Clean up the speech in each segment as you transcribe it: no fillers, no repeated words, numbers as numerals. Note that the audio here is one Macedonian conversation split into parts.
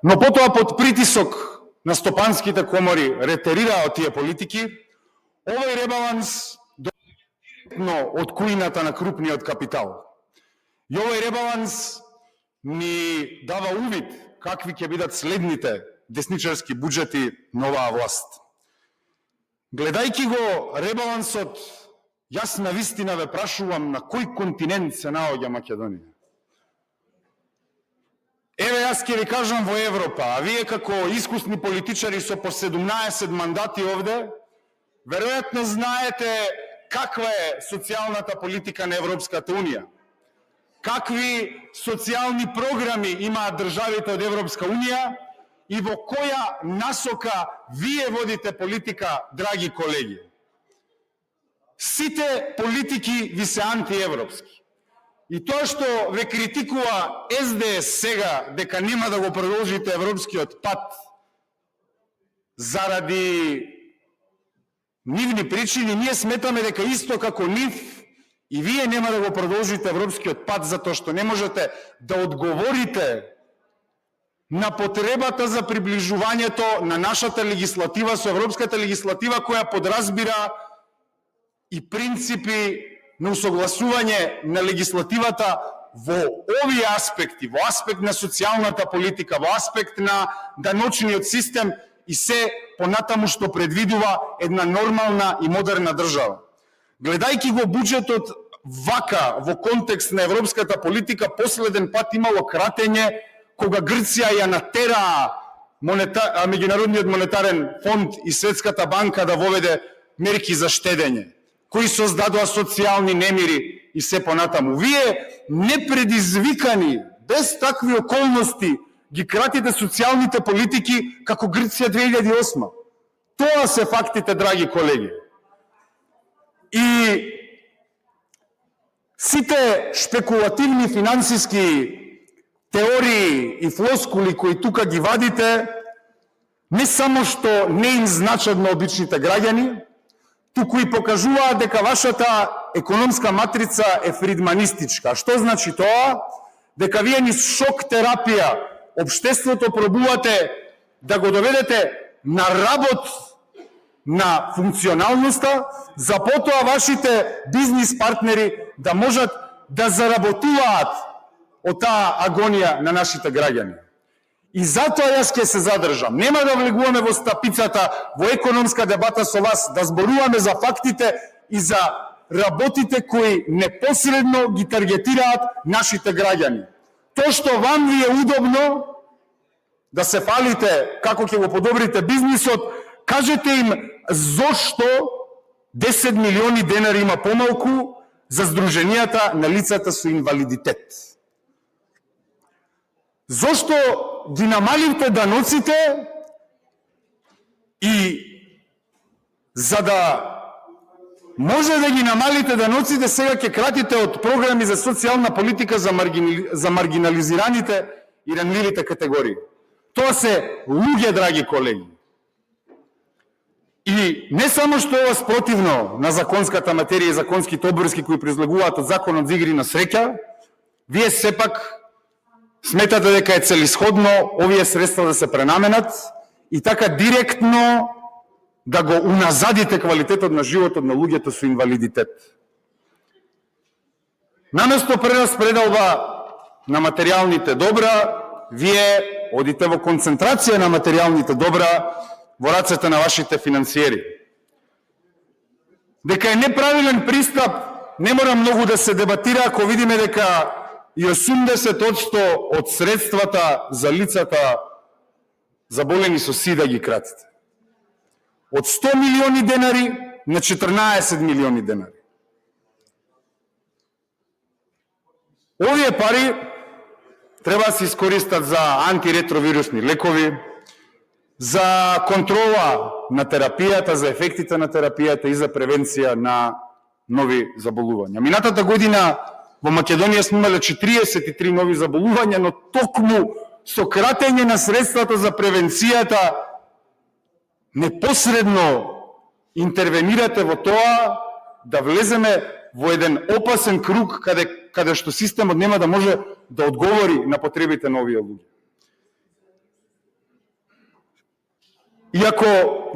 Но потоа под притисок на стопанските комори ретерираа од тие политики, овој ребаланс доаѓа од куината на крупниот капитал. И овој ребаланс ни дава увид какви ќе бидат следните десничарски буџети на оваа власт. Гледајќи го ребалансот, јас на вистина ве прашувам на кој континент се наоѓа Македонија. Еве јас ќе ви кажам во Европа, а вие како искусни политичари со по 17 мандати овде, веројатно знаете каква е социјалната политика на Европската Унија. Какви социјални програми имаат државите од Европска Унија и во која насока вие водите политика, драги колеги. Сите политики ви се антиевропски. И тоа што ве критикува СДС сега дека нема да го продолжите европскиот пат заради нивни причини, ние сметаме дека исто како нив и вие нема да го продолжите европскиот пат затоа што не можете да одговорите на потребата за приближувањето на нашата легислатива со европската легислатива која подразбира и принципи на усогласување на легислативата во овие аспекти, во аспект на социјалната политика, во аспект на даночниот систем и се понатаму што предвидува една нормална и модерна држава. Гледајќи го буџетот вака во контекст на европската политика, последен пат имало кратење кога Грција ја натераа Меѓународниот монетарен фонд и Светската банка да воведе мерки за штедење, кои создадоа социјални немири и се понатаму. Вие непредизвикани, без такви околности, ги кратите социјалните политики како Грција 2008. Тоа се фактите, драги колеги. И сите шпекулативни финансиски теории и флоскули кои тука ги вадите, не само што не им значат на обичните граѓани, туку и покажуваат дека вашата економска матрица е фридманистичка. Што значи тоа? Дека вие низ шок терапија општеството пробувате да го доведете на работ на функционалноста, за потоа вашите бизнис партнери да можат да заработуваат од таа агонија на нашите граѓани. И затоа јас ќе се задржам. Нема да влегуваме во стапицата, во економска дебата со вас, да зборуваме за фактите и за работите кои непосредно ги таргетираат нашите граѓани. Тоа што вам ви е удобно да се фалите како ќе го подобрите бизнисот, кажете им зошто 10 милиони денари има помалку за здруженијата на лицата со инвалидитет. Зошто ги намаливте даноците и за да може да ги намалите даноците, сега ќе кратите од програми за социјална политика за маргинализираните и ранливите категории. Тоа се луѓе, драги колеги. И не само што е спротивно на законската материја и законските обврски кои произлегуваат од Законот за игри на среќа, вие сепак сметате дека е целисходно овие средства да се пренаменат и така директно да го уназадите квалитетот на животот на луѓето со инвалидитет. Наместо прераспределба на материјалните добра, вие одите во концентрација на материјалните добра во рацете на вашите финансиери. Дека е неправилен пристап, не мора многу да се дебатира ако видиме дека и 80% од средствата за лицата заболени со СИДА ги кратите. Од 100 милиони денари на 14 милиони денари. Овие пари треба да се искористат за антиретровирусни лекови, за контрола на терапијата, за ефектите на терапијата и за превенција на нови заболувања. Минатата година во Македонија сме имале 43 нови заболувања, но токму со кратење на средствата за превенцијата непосредно интервенирате во тоа да влеземе во еден опасен круг каде што системот нема да може да одговори на потребите на овие луѓе. И ако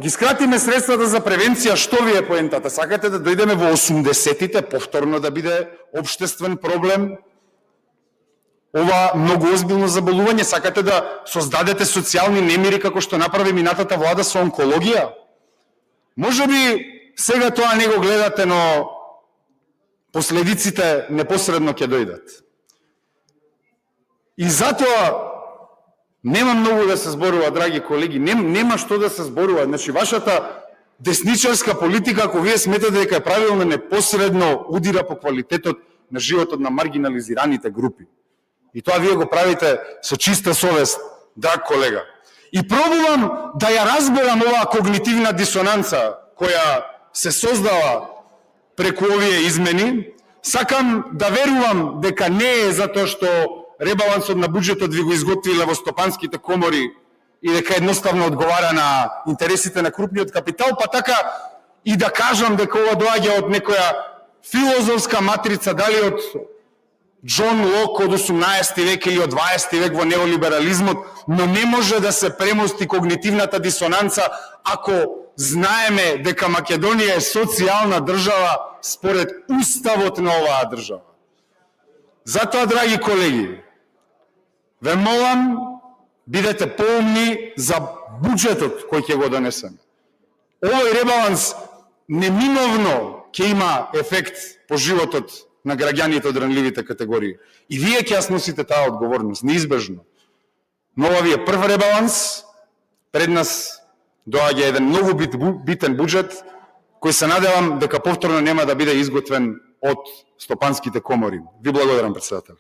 ги скратиме средствата за превенција, што ви е поентата? Сакате да дојдеме во 80-тите, повторно да биде општествен проблем? Ова многу озбилно заболување, сакате да создадете социјални немири како што направи минатата влада со онкологија? Може би сега тоа не го гледате, но последиците непосредно ќе дојдат. И затоа нема многу да се зборува, драги колеги, нема што да се зборува. Значи, вашата десничарска политика, ако вие сметате дека е правилна, непосредно удира по квалитетот на животот на маргинализираните групи. И тоа вие го правите со чиста совест, драг колега. И пробувам да ја разберам оваа когнитивна дисонанца која се создава преку овие измени. Сакам да верувам дека не е затоа што ребалансот на буџетот ви го изготвиле во стопанските комори и дека едноставно одговара на интересите на крупниот капитал, па така и да кажам дека ова доаѓа од некоја филозофска матрица, дали од Џон Лок од 18 век или од 20 век во неолиберализмот, но не може да се премости когнитивната дисонанца ако знаеме дека Македонија е социјална држава според уставот на оваа држава. Затоа, драги колеги, ве молам, бидете поумни за буџетот кој ќе го донесеме. Овој ребаланс неминовно ќе има ефект по животот на граѓаните од ранливите категории. И вие ќе ја сносите таа одговорност, неизбежно. Но ова ви е прв ребаланс, пред нас доаѓа еден многу битен буџет, кој се надевам дека повторно нема да биде изготвен од стопанските комори. Ви благодарам, председател.